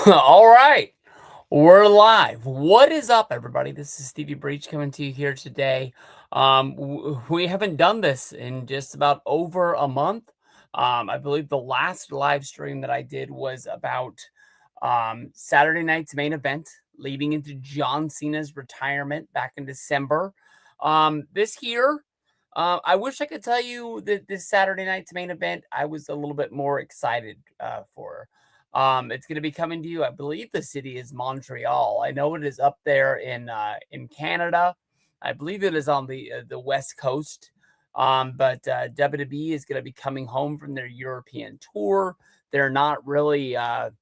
All right, we're live. What is up, everybody? This is Stevie Breach coming to you here today. We haven't done this in just about over a month. I believe the last live stream that I did was about Saturday night's main event, leading into John Cena's retirement back in December. This year, I wish I could tell you that this Saturday night's main event, I was a little bit more excited for. It's going to be coming to you. I believe the city is Montreal. I know it is up there in Canada. I believe it is on the West Coast. But WWE is going to be coming home from their European tour. They're not really going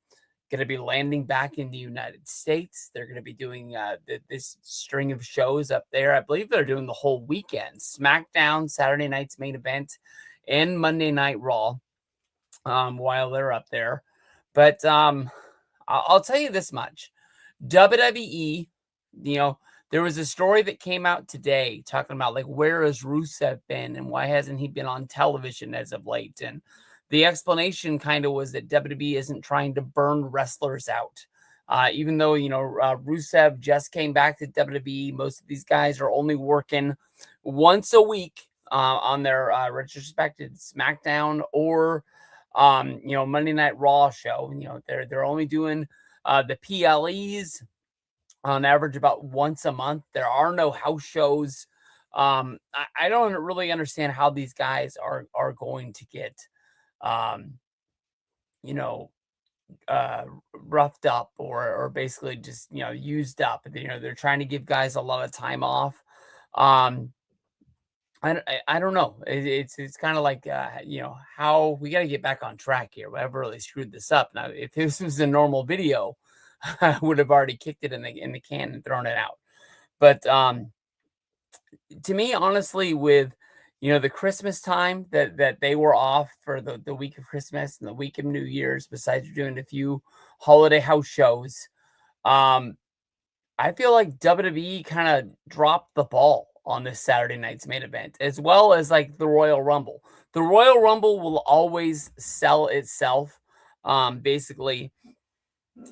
to be landing back in the United States. They're going to be doing this string of shows up there. I believe they're doing the whole weekend: SmackDown, Saturday night's main event, and Monday Night Raw. While they're up there. But I'll tell you this much: WWE, you know, there was a story that came out today talking about like where has Rusev been and why hasn't he been on television as of late? And the explanation kind of was that WWE isn't trying to burn wrestlers out. Even though Rusev just came back to WWE, most of these guys are only working once a week on their retrospective SmackDown or Monday Night Raw show. They're only doing the PLEs on average about once a month. There are no house shows. I don't really understand how these guys are going to get um, you know, roughed up or basically just used up. They're trying to give guys a lot of time off. Um, I don't know. It's kind of like how we got to get back on track here. I've really screwed this up. Now, if this was a normal video, I would have already kicked it in the can and thrown it out. But to me, honestly, with the Christmas time that they were off for the week of Christmas and the week of New Year's, besides doing a few holiday house shows, um, I feel like WWE kind of dropped the ball on this Saturday night's main event, as well as like the Royal Rumble. The Royal Rumble will always sell itself, basically.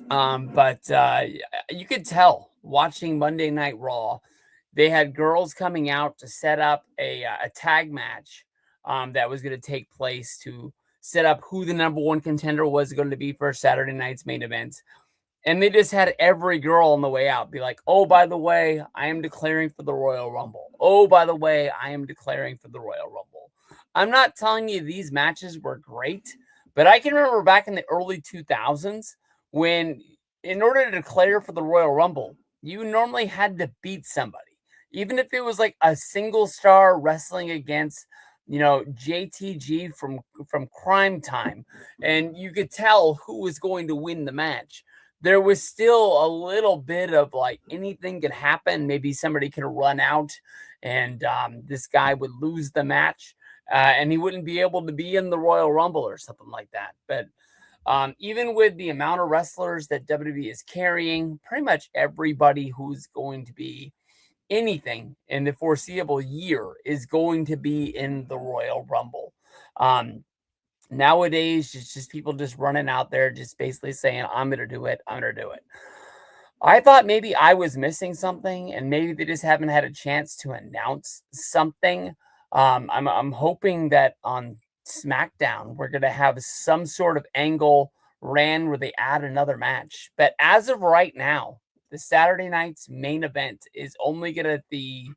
But you could tell watching Monday Night Raw, they had girls coming out to set up a tag match that was going to take place to set up who the number one contender was going to be for Saturday night's main event. And they just had every girl on the way out be like, oh, by the way, I am declaring for the Royal Rumble. Oh, by the way, I am declaring for the Royal Rumble. I'm not telling you these matches were great, but I can remember back in the early 2000s when, in order to declare for the Royal Rumble, you normally had to beat somebody. Even if it was like a single star wrestling against, JTG from Crime Time, and you could tell who was going to win the match. There was still a little bit of like anything could happen. Maybe somebody could run out and this guy would lose the match and he wouldn't be able to be in the Royal Rumble or something like that. But even with the amount of wrestlers that WWE is carrying, pretty much everybody who's going to be anything in the foreseeable year is going to be in the Royal Rumble. Um, Nowadays, it's just people just running out there, just basically saying, I'm going to do it. I'm going to do it. I thought maybe I was missing something and maybe they just haven't had a chance to announce something. I'm hoping that on SmackDown, we're going to have some sort of angle ran where they add another match. But as of right now, the Saturday night's main event is only going to be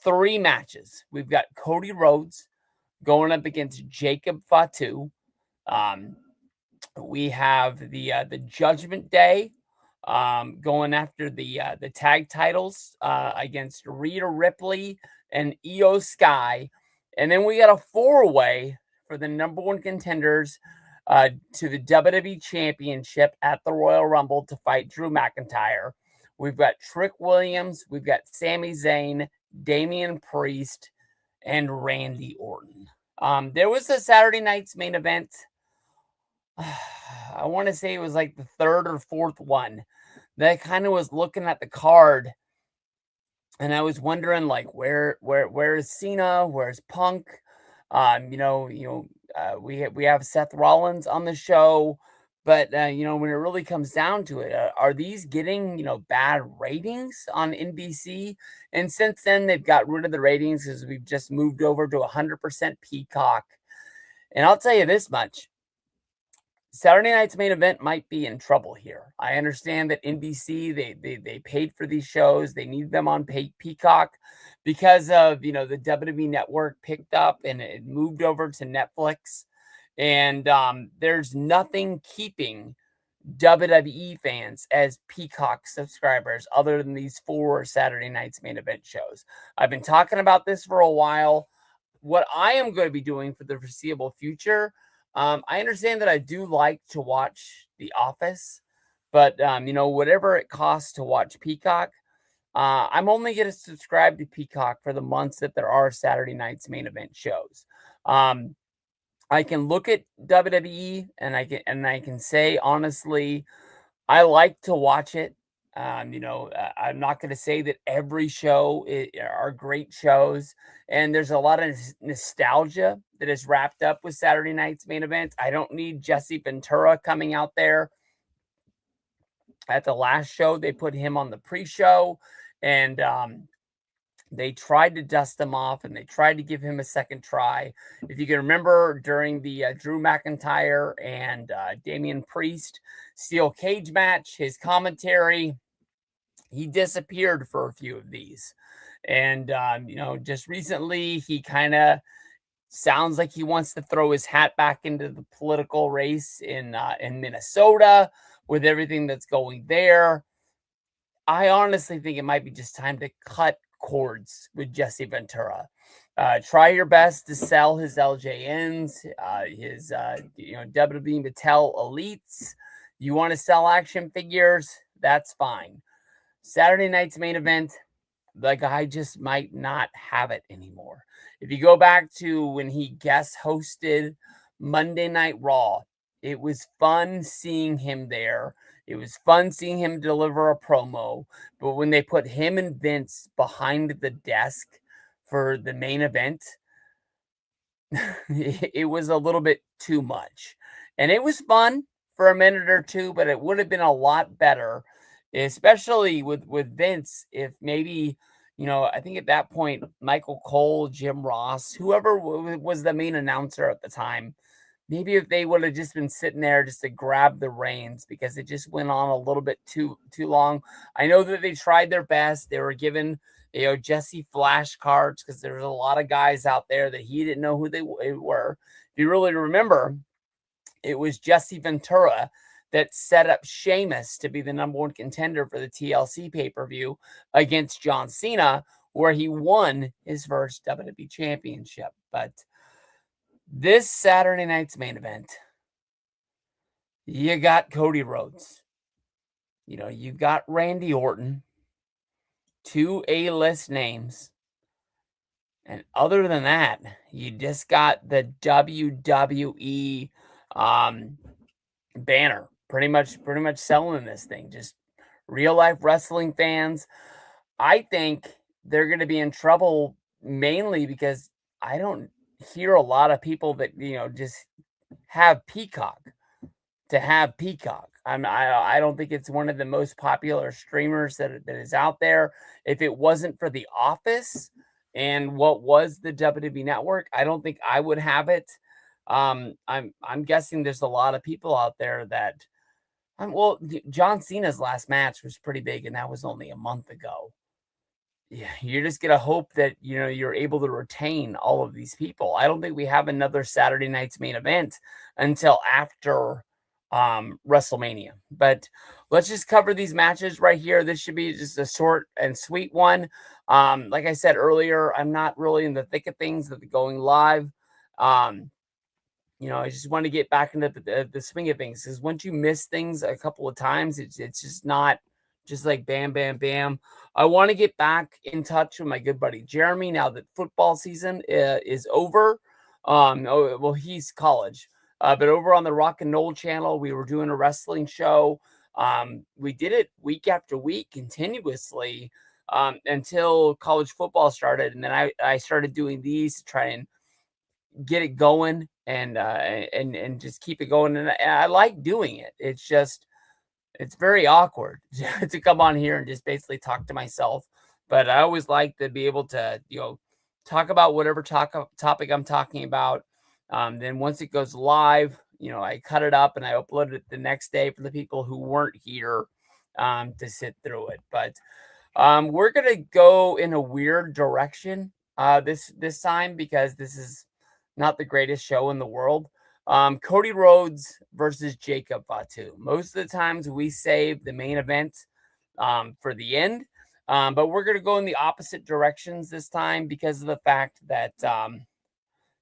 three matches. We've got Cody Rhodes going up against Jacob Fatu. Um, we have the Judgment Day going after the tag titles against Rhea Ripley and Io Sky, and then we got a four-way for the number one contenders to the WWE Championship at the Royal Rumble to fight Drew McIntyre. We've got Trick Williams, we've got Sami Zayn, Damian Priest, and Randy Orton. There was a Saturday night's main event. I want to say it was like the third or fourth one that kind of was looking at the card, and I was wondering like where is Cena, where's Punk? We have Seth Rollins on the show, But, when it really comes down to it, are these getting, bad ratings on NBC? And since then, they've got rid of the ratings because we've just moved over to 100% Peacock. And I'll tell you this much. Saturday night's main event might be in trouble here. I understand that NBC they paid for these shows. They need them on Peacock because of the WWE network picked up and it moved over to Netflix. And there's nothing keeping WWE fans as Peacock subscribers other than these 4 Saturday night's main event shows. I've been talking about this for a while. What I am going to be doing for the foreseeable future, I understand that I do like to watch The Office, but whatever it costs to watch Peacock, I'm only going to subscribe to Peacock for the months that there are Saturday night's main event shows. I can look at WWE and I can say honestly, I like to watch it. I'm not going to say that every show are great shows, and there's a lot of nostalgia that is wrapped up with Saturday night's main event. I don't need Jesse Ventura coming out there at the last show. They put him on the pre-show, and they tried to dust him off and they tried to give him a second try. If you can remember during the Drew McIntyre and Damian Priest steel cage match, his commentary, he disappeared for a few of these. And, just recently he kind of sounds like he wants to throw his hat back into the political race in Minnesota with everything that's going there. I honestly think it might be just time to cut cords with Jesse Ventura. Try your best to sell his LJNs, his WWE Mattel Elites. You want to sell action figures? That's fine. Saturday night's main event, the guy just might not have it anymore. If you go back to when he guest hosted Monday Night Raw, it was fun seeing him there. It was fun seeing him deliver a promo. But when they put him and Vince behind the desk for the main event, it was a little bit too much. And it was fun for a minute or two, but it would have been a lot better, especially with Vince, if maybe, I think at that point, Michael Cole, Jim Ross, whoever was the main announcer at the time, maybe if they would have just been sitting there just to grab the reins, because it just went on a little bit too long. I know that they tried their best. They were given, Jesse flashcards because there was a lot of guys out there that he didn't know who they were. If you really remember, it was Jesse Ventura that set up Sheamus to be the number 1 contender for the TLC pay-per-view against John Cena, where he won his first WWE championship. But this Saturday night's main event, you got Cody Rhodes. You've got Randy Orton, 2 A-list names. And other than that, you just got the WWE banner pretty much selling this thing. Just real life wrestling fans. I think they're going to be in trouble mainly because I don't hear a lot of people that just have Peacock to have Peacock. I don't think it's one of the most popular streamers that is out there. If it wasn't for The Office and what was the WWE network, I don't think I would have it. I'm guessing there's a lot of people out there that John Cena's last match was pretty big, and that was only a month ago. Yeah, you're just gonna hope that you're able to retain all of these people. I don't think we have another Saturday night's main event until after WrestleMania. But let's just cover these matches right here. This should be just a short and sweet one. Like I said earlier, I'm not really in the thick of things that are going live. I just want to get back into the swing of things, because once you miss things a couple of times, it's just not just like bam, bam, bam. I want to get back in touch with my good buddy Jeremy now that football season is over. He's college, but over on the Rock and Roll channel, we were doing a wrestling show. We did it week after week continuously until college football started, and then I started doing these to try and get it going and just keep it going. And I like doing it. It's very awkward to come on here and just basically talk to myself. But I always like to be able to, talk about whatever topic I'm talking about. Then once it goes live, I cut it up and I upload it the next day for the people who weren't here to sit through it. But we're gonna go in a weird direction this time because this is not the greatest show in the world. Cody Rhodes versus Jacob Fatu. Most of the times we save the main event for the end, but we're gonna go in the opposite directions this time because of the fact that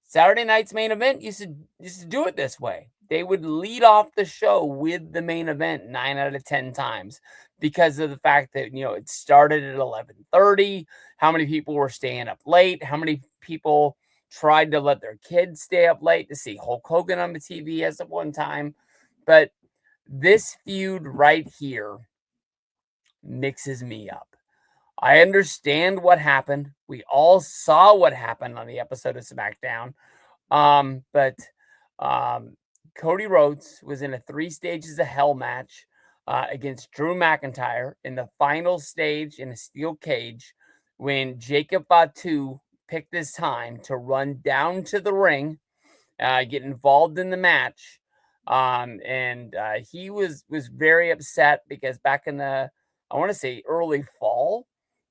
Saturday night's main event used to do it this way. They would lead off the show with the main event 9 out of 10 times because of the fact that, it started at 11:30, how many people were staying up late, how many people tried to let their kids stay up late to see Hulk Hogan on the TV as of one time. But this feud right here mixes me up. I understand what happened. We all saw what happened on the episode of SmackDown. But Cody Rhodes was in a 3 stages of hell match against Drew McIntyre in the final stage in a steel cage when Jacob Fatu picked this time to run down to the ring, get involved in the match. And he was very upset because back in the, I want to say early fall,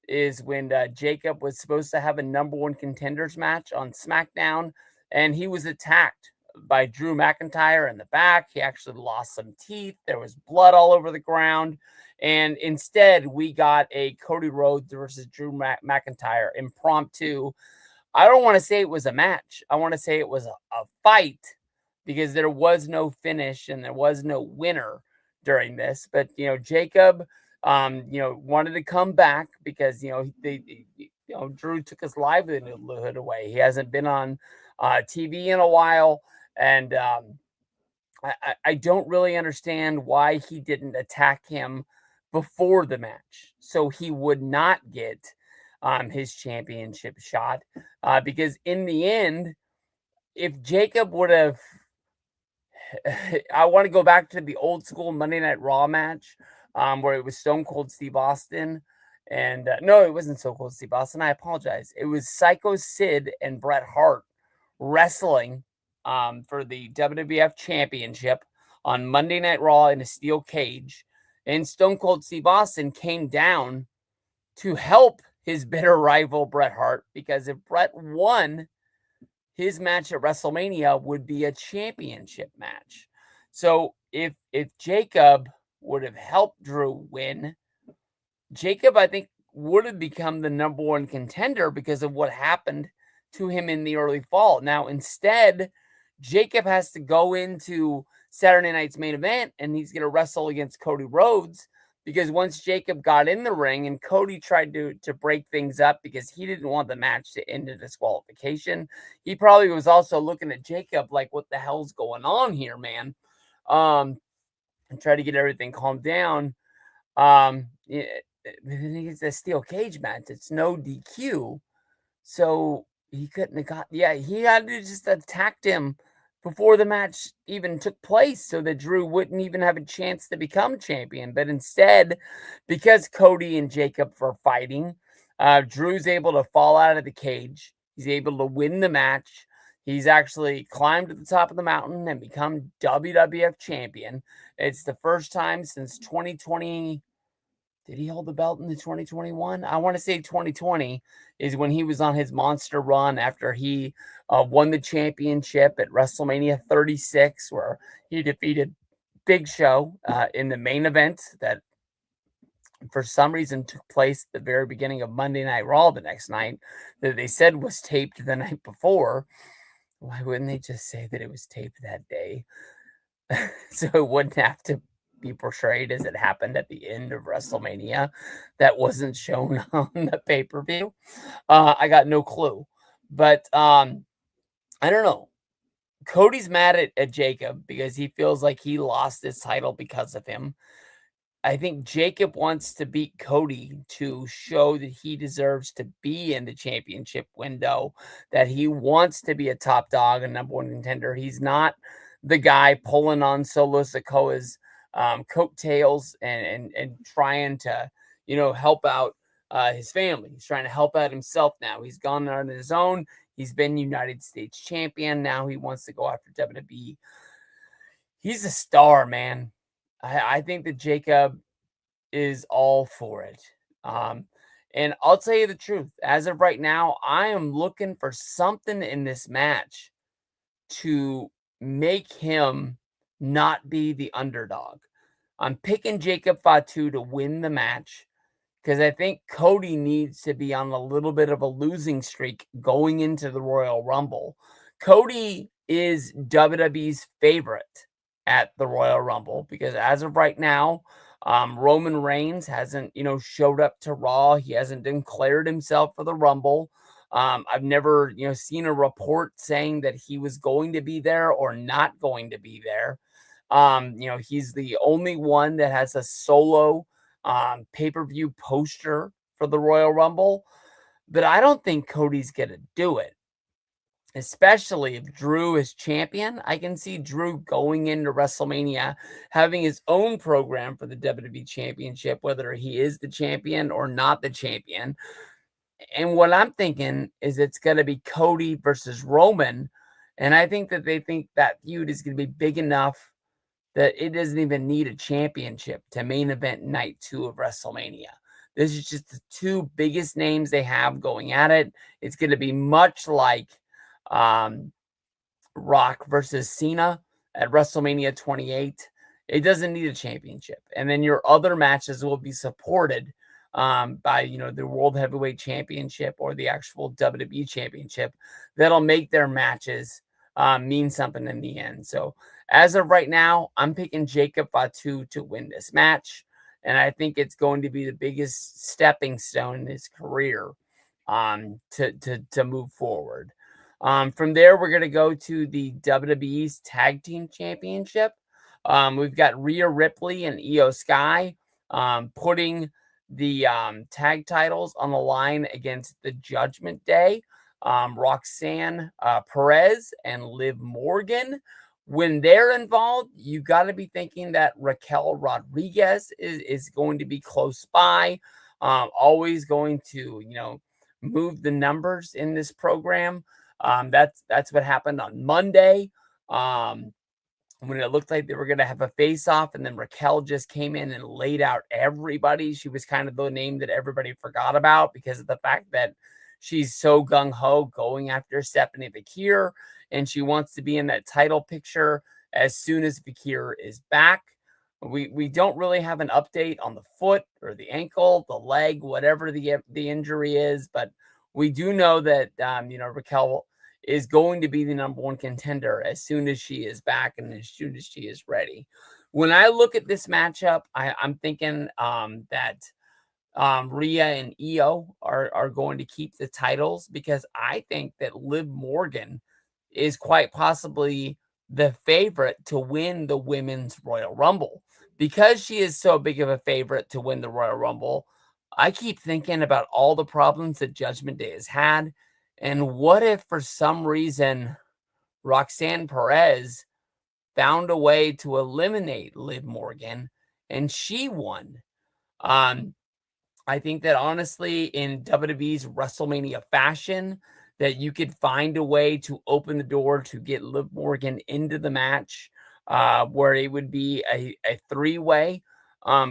is when Jacob was supposed to have a number one contenders match on SmackDown, and he was attacked by Drew McIntyre in the back. He actually lost some teeth. There was blood all over the ground. And instead, we got a Cody Rhodes versus Drew McIntyre impromptu. I don't want to say it was a match. I want to say it was a fight because there was no finish and there was no winner during this. But, Jacob, wanted to come back because, Drew took his livelihood away. He hasn't been on TV in a while. And I don't really understand why he didn't attack him before the match so he would not get his championship shot. Because in the end, if Jacob would have, I want to go back to the old school Monday Night Raw match where it was Stone Cold Steve Austin. And no, it wasn't Stone Cold Steve Austin. I apologize. It was Psycho Sid and Bret Hart wrestling for the WWF Championship on Monday Night Raw in a steel cage. And Stone Cold Steve Austin came down to help his bitter rival Bret Hart because if Bret won, his match at WrestleMania would be a championship match. So if Jacob would have helped Drew win, Jacob, I think, would have become the number one contender because of what happened to him in the early fall. Now, instead, Jacob has to go into Saturday night's main event and he's going to wrestle against Cody Rhodes because once Jacob got in the ring and Cody tried to break things up because he didn't want the match to end in disqualification, he probably was also looking at Jacob like, what the hell's going on here, man? And try to get everything calmed down. It's a steel cage match. It's no DQ. So he couldn't have got, he had to just attacked him before the match even took place so that Drew wouldn't even have a chance to become champion. But instead, because Cody and Jacob were fighting, Drew's able to fall out of the cage. He's able to win the match. He's actually climbed to the top of the mountain and become WWF champion. It's the first time since 2020. Did he hold the belt in the 2021? I want to say 2020 is when he was on his monster run after he won the championship at WrestleMania 36, where he defeated Big Show in the main event that for some reason took place at the very beginning of Monday Night Raw the next night that they said was taped the night before. Why wouldn't they just say that it was taped that day? So it wouldn't have to be portrayed as it happened at the end of WrestleMania that wasn't shown on the pay-per-view. I got no clue. But I don't know. Cody's mad at Jacob because he feels like he lost his title because of him. I think Jacob wants to beat Cody to show that he deserves to be in the championship window, that he wants to be a top dog and number one contender. He's not the guy pulling on Solo Sikoa's coattails and trying to, help out his family. He's trying to help out himself now. He's gone on his own. He's been United States champion. Now he wants to go after WWE. He's a star, man. I think that Jacob is all for it. Um, and I'll tell you the truth. As of right now, I am looking for something in this match to make him not be the underdog. I'm picking Jacob Fatu to win the match because I think Cody needs to be on a little bit of a losing streak going into the Royal Rumble. Cody is WWE's favorite at the Royal Rumble because as of right now, Roman Reigns hasn't, showed up to Raw. He hasn't declared himself for the Rumble. I've never, seen a report saying that he was going to be there or not going to be there. He's the only one that has a solo pay-per-view poster for the Royal Rumble, but I don't think Cody's gonna do it. Especially if Drew is champion, I can see Drew going into WrestleMania having his own program for the WWE Championship, whether he is the champion or not the champion. And what I'm thinking is it's going to be Cody versus Roman. And I think that they think that feud is going to be big enough that it doesn't even need a championship to main event night 2 of WrestleMania. This is just the two biggest names they have going at it. It's going to be much like um, Rock versus Cena at WrestleMania 28. It doesn't need a championship. And then your other matches will be supported by, the World Heavyweight Championship or the actual WWE Championship that'll make their matches mean something in the end. So as of right now, I'm picking Jacob Fatu to win this match. And I think it's going to be the biggest stepping stone in his career to move forward. From there, we're going to go to the WWE's Tag Team Championship. We've got Rhea Ripley and Io Sky putting the tag titles on the line against the Judgment Day. Roxanne Perez and Liv Morgan. When they're involved, you got to be thinking that Raquel Rodriguez is going to be close by, always going to, move the numbers in this program. That's what happened on Monday. When it looked like they were going to have a face off, and then Raquel just came in and laid out everybody. She was kind of the name that everybody forgot about because of the fact that she's so gung ho going after Stephanie Bakir, and she wants to be in that title picture as soon as Bakir is back. We don't really have an update on the foot or the ankle, the leg, whatever the injury is, but we do know that Raquel is going to be the number one contender as soon as she is back and as soon as she is ready. When I look at this matchup, I'm thinking that Rhea and Io are going to keep the titles because I think that Liv Morgan is quite possibly the favorite to win the Women's Royal Rumble. Because she is so big of a favorite to win the Royal Rumble, I keep thinking about all the problems that Judgment Day has had. And what if for some reason Roxanne Perez found a way to eliminate Liv Morgan and she won? I think that honestly, in WWE's WrestleMania fashion, that you could find a way to open the door to get Liv Morgan into the match, where it would be a three-way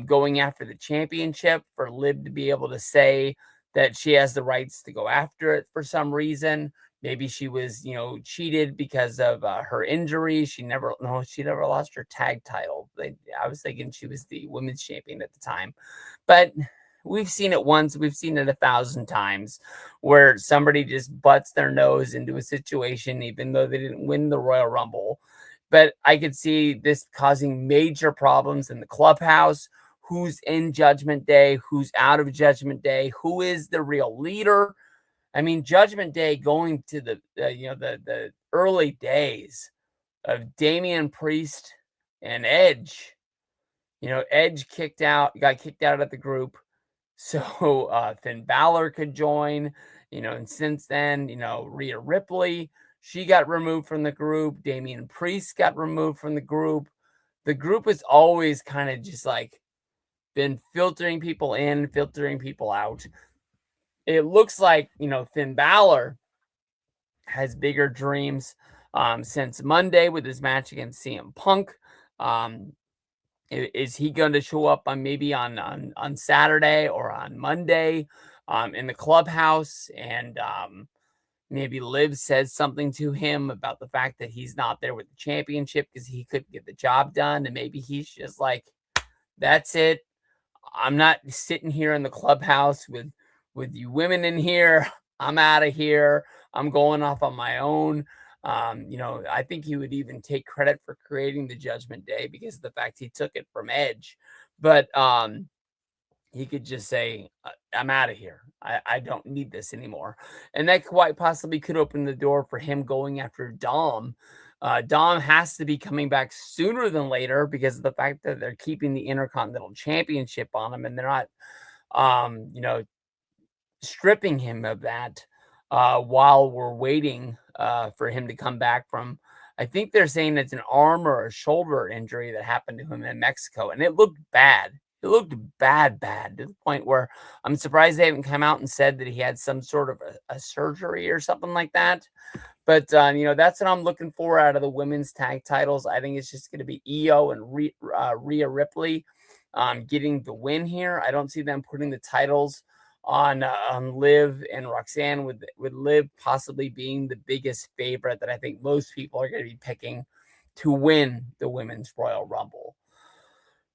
going after the championship for Liv to be able to say that she has the rights to go after it for some reason. Maybe she was, cheated because of her injury. She never lost her tag title. I was thinking she was the women's champion at the time, but we've seen it once. We've seen it 1,000 times where somebody just butts their nose into a situation, even though they didn't win the Royal Rumble. But I could see this causing major problems in the clubhouse. Who's in Judgment Day? Who's out of Judgment Day? Who is the real leader? I mean, Judgment Day going to the early days of Damian Priest and Edge. Edge got kicked out of the group so Finn Balor could join, and since then, Rhea Ripley, she got removed from the group. Damian Priest got removed from the group. The group has always kind of just like been filtering people in, filtering people out. It looks like, Finn Balor has bigger dreams since Monday with his match against CM Punk. Um, is he going to show up on maybe on Saturday or on Monday in the clubhouse? And maybe Liv says something to him about the fact that he's not there with the championship because he couldn't get the job done. And maybe he's just like, that's it. I'm not sitting here in the clubhouse with you women in here. I'm out of here. I'm going off on my own. I think he would even take credit for creating the Judgment Day because of the fact he took it from Edge. But he could just say, I'm out of here. I don't need this anymore. And that quite possibly could open the door for him going after Dom. Dom has to be coming back sooner than later because of the fact that they're keeping the Intercontinental Championship on him and they're not, um, you know, stripping him of that while we're waiting for him to come back from. I think they're saying it's an arm or a shoulder injury that happened to him in Mexico, and it looked bad. It looked bad to the point where I'm surprised they haven't come out and said that he had some sort of a surgery or something like that. But that's what I'm looking for out of the women's tag titles. I think it's just going to be Io and Rhea Ripley getting the win here. I don't see them putting the titles on Liv and Roxanne, with Liv possibly being the biggest favorite that I think most people are going to be picking to win the women's Royal Rumble.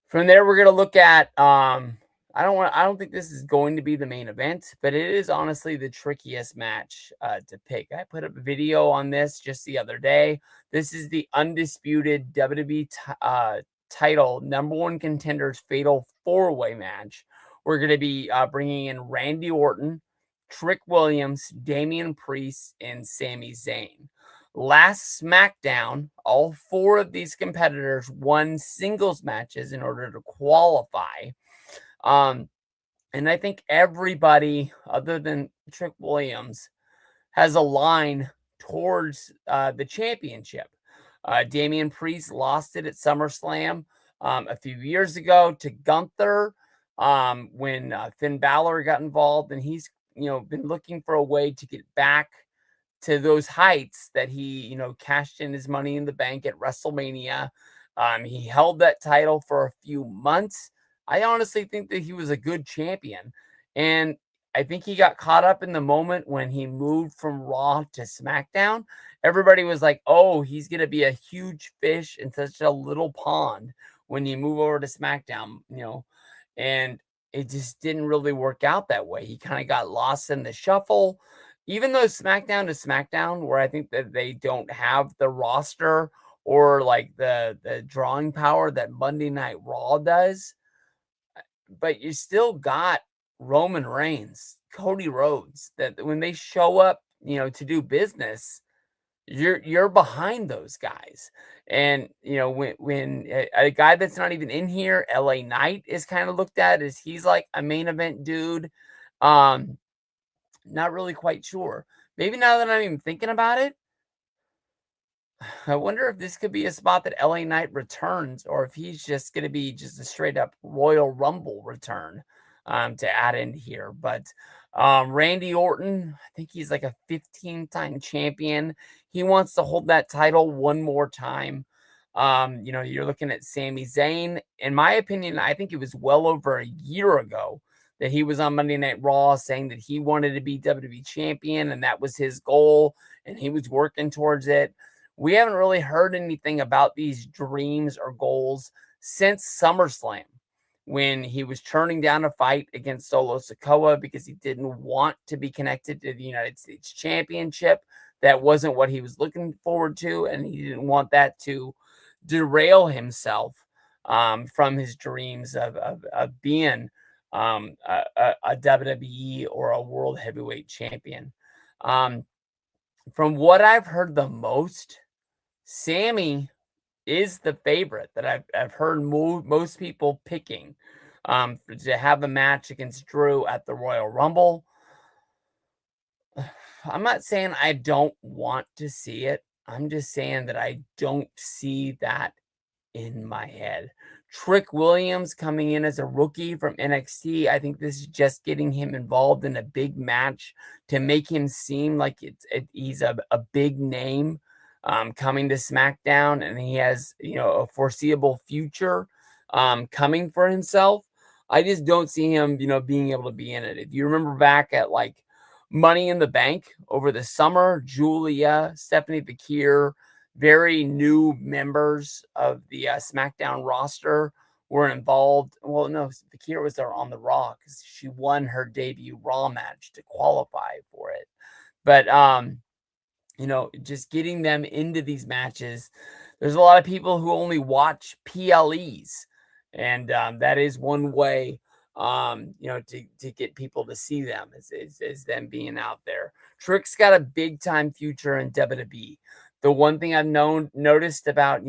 From there, we're gonna look at I don't think this is going to be the main event, but it is honestly the trickiest match to pick. I put up a video on this just the other day. This is the undisputed WWE title number one contenders fatal four-way match. We're gonna be bringing in Randy Orton, Trick Williams, Damian Priest, and Sami Zayn. Last SmackDown, all four of these competitors won singles matches in order to qualify. Um, and I think everybody other than Trick Williams has a line towards the championship. Damian Priest lost it at SummerSlam a few years ago to Gunther when Finn Balor got involved, and he's been looking for a way to get back to those heights that he, cashed in his money in the bank at WrestleMania. He held that title for a few months. I honestly think that he was a good champion. And I think he got caught up in the moment when he moved from Raw to SmackDown. Everybody was like, oh, he's going to be a huge fish in such a little pond when you move over to SmackDown, and it just didn't really work out that way. He kind of got lost in the shuffle. Even though SmackDown is SmackDown, where I think that they don't have the roster or like the drawing power that Monday Night Raw does, but you still got Roman Reigns, Cody Rhodes, that when they show up, to do business, you're behind those guys. And when a guy that's not even in here, LA Knight, is kind of looked at as he's like a main event dude. Not really quite sure. Maybe now that I'm even thinking about it, I wonder if this could be a spot that LA Knight returns, or if he's just going to be just a straight up Royal Rumble return to add in here. But Randy Orton, I think he's like a 15-time champion. He wants to hold that title one more time. You're looking at Sami Zayn. In my opinion, I think it was well over a year ago that he was on Monday Night Raw saying that he wanted to be WWE champion and that was his goal and he was working towards it. We haven't really heard anything about these dreams or goals since SummerSlam, when he was turning down a fight against Solo Sikoa because he didn't want to be connected to the United States Championship. That wasn't what he was looking forward to, and he didn't want that to derail himself from his dreams of being a WWE or a World Heavyweight Champion. From what I've heard the most, Sammy is the favorite that I've heard most people picking to have a match against Drew at the Royal Rumble. I'm not saying I don't want to see it. I'm just saying that I don't see that in my head. Trick Williams coming in as a rookie from NXT. I think this is just getting him involved in a big match to make him seem like he's a big name coming to SmackDown, and he has a foreseeable future coming for himself. I just don't see him being able to be in it. If you remember back at like Money in the Bank over the summer, Julia, Stephanie Bakir, very new members of the SmackDown roster were involved. Well, no, Bakir was there on the Raw because she won her debut Raw match to qualify for it. But just getting them into these matches. There's a lot of people who only watch PLEs, and that is one way, to get people to see them is them being out there. Trick's got a big time future in WWE. The one thing I've noticed about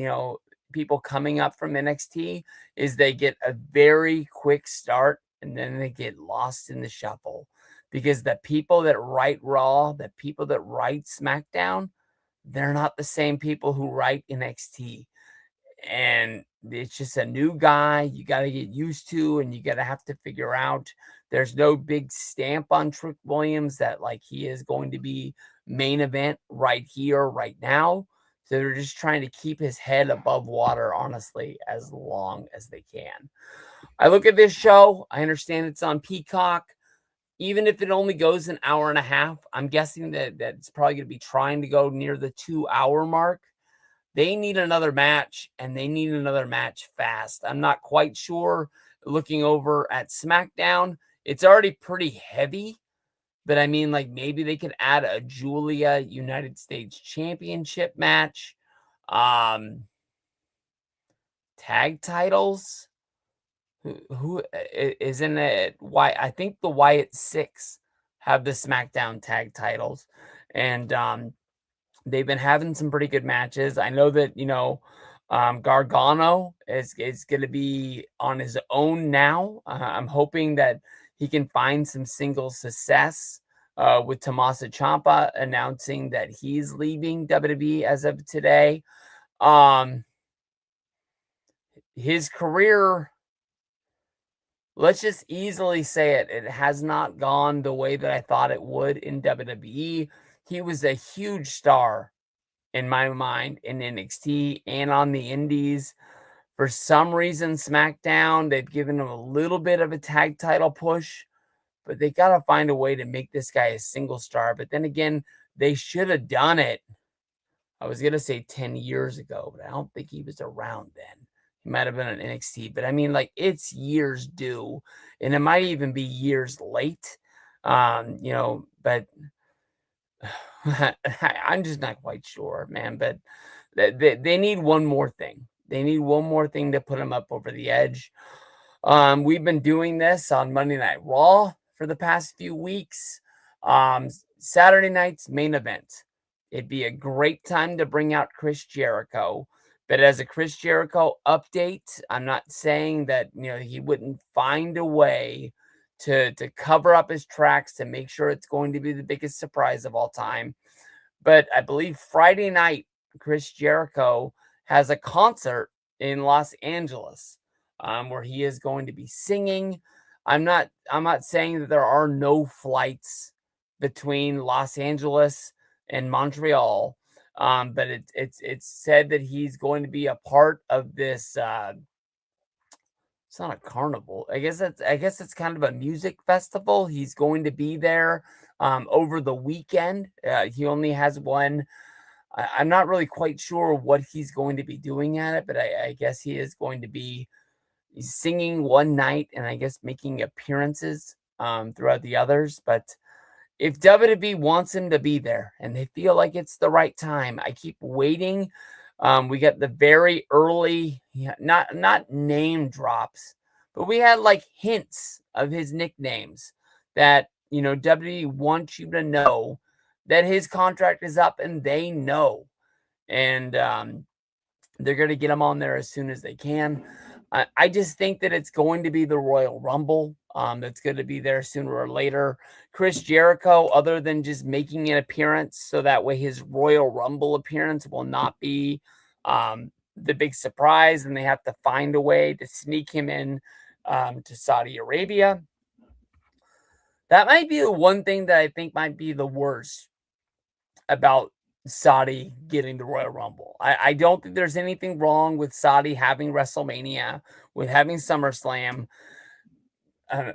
people coming up from NXT is they get a very quick start and then they get lost in the shuffle because the people that write Raw, the people that write SmackDown, they're not the same people who write NXT. And it's just a new guy you got to get used to and you got to have to figure out. There's no big stamp on Trick Williams that like he is going to be main event right here, right now. So they're just trying to keep his head above water, honestly, as long as they can. I look at this show, I understand it's on Peacock. Even if it only goes an hour and a half, I'm guessing that it's probably going to be trying to go near the 2 hour mark. They need another match, and they need another match fast. I'm not quite sure. Looking over at SmackDown, it's already pretty heavy, but I mean, like maybe they could add a Julia United States Championship match, um, tag titles. Who isn't it? Why I think the Wyatt Six have the SmackDown tag titles, and they've been having some pretty good matches. I know that Gargano is going to be on his own now. I'm hoping that he can find some single success with Tommaso Ciampa announcing that he's leaving WWE as of today. His career, let's just easily say it has not gone the way that I thought it would in WWE. He was a huge star in my mind in NXT and on the indies. For some reason, SmackDown, they've given him a little bit of a tag title push, but they got to find a way to make this guy a single star. But then again, they should have done it. I was going to say 10 years ago, but I don't think he was around then. He might have been on NXT, but I mean, like, it's years due, and it might even be years late. But I'm just not quite sure, man. But they need one more thing. They need one more thing to put them up over the edge. We've been doing this on Monday Night Raw for the past few weeks. Saturday night's main event. It'd be a great time to bring out Chris Jericho. But as a Chris Jericho update, I'm not saying that he wouldn't find a way to cover up his tracks to make sure it's going to be the biggest surprise of all time. But I believe Friday night, Chris Jericho has a concert in Los Angeles where he is going to be singing. I'm not saying that there are no flights between Los Angeles and Montreal, but it's said that he's going to be a part of this. It's not a carnival. I guess it's kind of a music festival. He's going to be there over the weekend. He only has one. I'm not really quite sure what he's going to be doing at it, but I guess he is going to be singing one night and I guess making appearances throughout the others. But if WWE wants him to be there and they feel like it's the right time, I keep waiting. We got the very early, not name drops, but we had like hints of his nicknames that WWE wants you to know that his contract is up and they know. And They're going to get him on there as soon as they can. I just think that it's going to be the Royal Rumble. That's going to be there sooner or later. Chris Jericho, other than just making an appearance, so that way his Royal Rumble appearance will not be the big surprise, and they have to find a way to sneak him in to Saudi Arabia. That might be the one thing that I think might be the worst about Saudi getting the Royal Rumble. I don't think there's anything wrong with Saudi having WrestleMania, with having SummerSlam.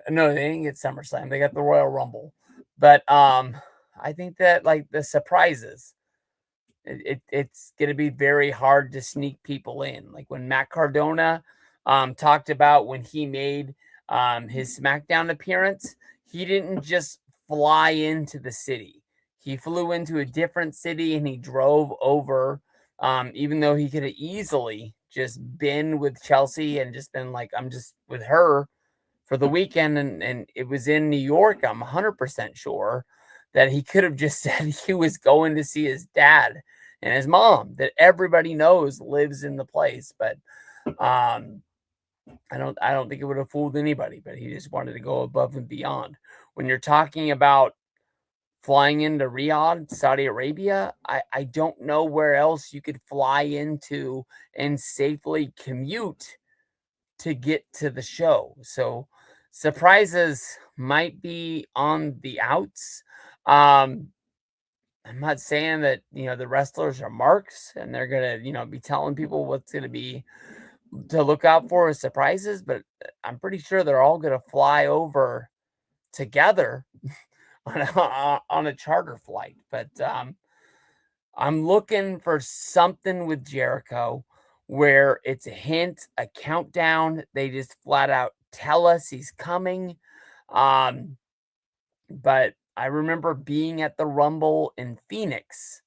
No, they didn't get SummerSlam. They got the Royal Rumble. But I think that like the surprises, it's going to be very hard to sneak people in. Like when Matt Cardona talked about when he made his SmackDown appearance, he didn't just fly into the city. He flew into a different city and he drove over, even though he could have easily just been with Chelsea and just been like, I'm just with her for the weekend. And it was in New York. I'm 100% sure that he could have just said he was going to see his dad and his mom that everybody knows lives in the place. But I don't think it would have fooled anybody, but he just wanted to go above and beyond. When you're talking about flying into Riyadh, Saudi Arabia, I don't know where else you could fly into and safely commute to get to the show. So surprises might be on the outs. I'm not saying that, the wrestlers are marks and they're going to, be telling people what's going to be to look out for as surprises, but I'm pretty sure they're all going to fly over together on a charter flight. But I'm looking for something with Jericho where it's a hint, a countdown. They just flat out tell us he's coming. But I remember being at the Rumble in Phoenix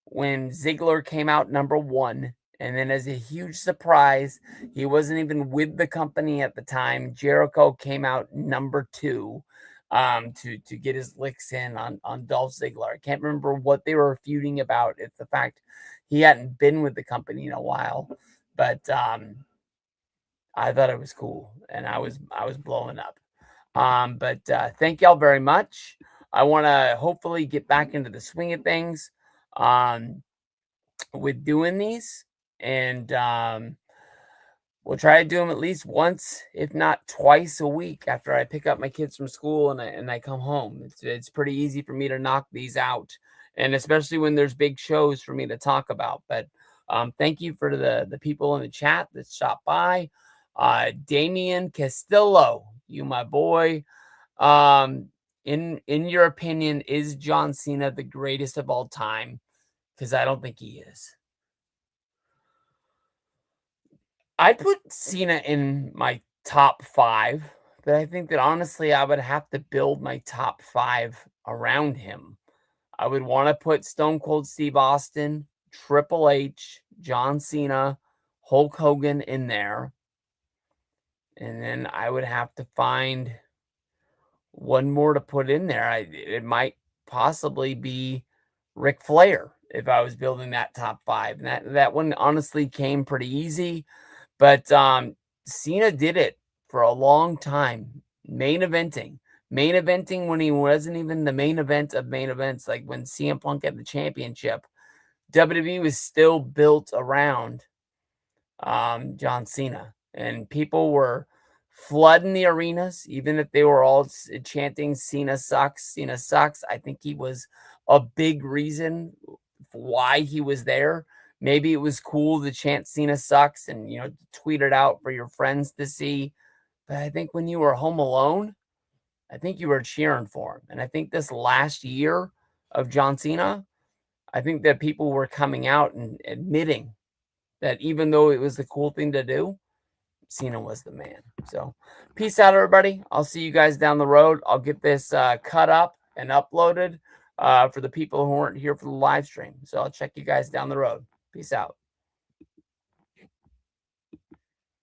when Ziggler came out number one. And then, as a huge surprise, he wasn't even with the company at the time. Jericho came out number two to get his licks in on Dolph Ziggler. I can't remember what they were feuding about. It's the fact he hadn't been with the company in a while, but I thought it was cool, and I was blowing up. But thank y'all very much. I want to hopefully get back into the swing of things with doing these, and we'll try to do them at least once, if not twice a week after I pick up my kids from school and I come home. It's pretty easy for me to knock these out, and especially when there's big shows for me to talk about. But thank you for the people in the chat that stopped by. Damian Castillo, you my boy. In your opinion, is John Cena the greatest of all time? Because I don't think he is. I'd put Cena in my top 5, but I think that honestly, I would have to build my top 5 around him. I would want to put Stone Cold Steve Austin, Triple H, John Cena, Hulk Hogan in there. And then I would have to find one more to put in there. It might possibly be Ric Flair if I was building that top 5. And that one honestly came pretty easy. But Cena did it for a long time, main eventing when he wasn't even the main event of main events. Like when CM Punk had the championship, WWE was still built around John Cena, and people were flooding the arenas, even if they were all chanting Cena sucks, Cena sucks. I think he was a big reason why he was there. Maybe it was cool to chant Cena sucks and, tweet it out for your friends to see. But I think when you were home alone, I think you were cheering for him. And I think this last year of John Cena, I think that people were coming out and admitting that even though it was the cool thing to do, Cena was the man. So peace out, everybody. I'll see you guys down the road. I'll get this cut up and uploaded for the people who weren't here for the live stream. So I'll check you guys down the road. Peace out.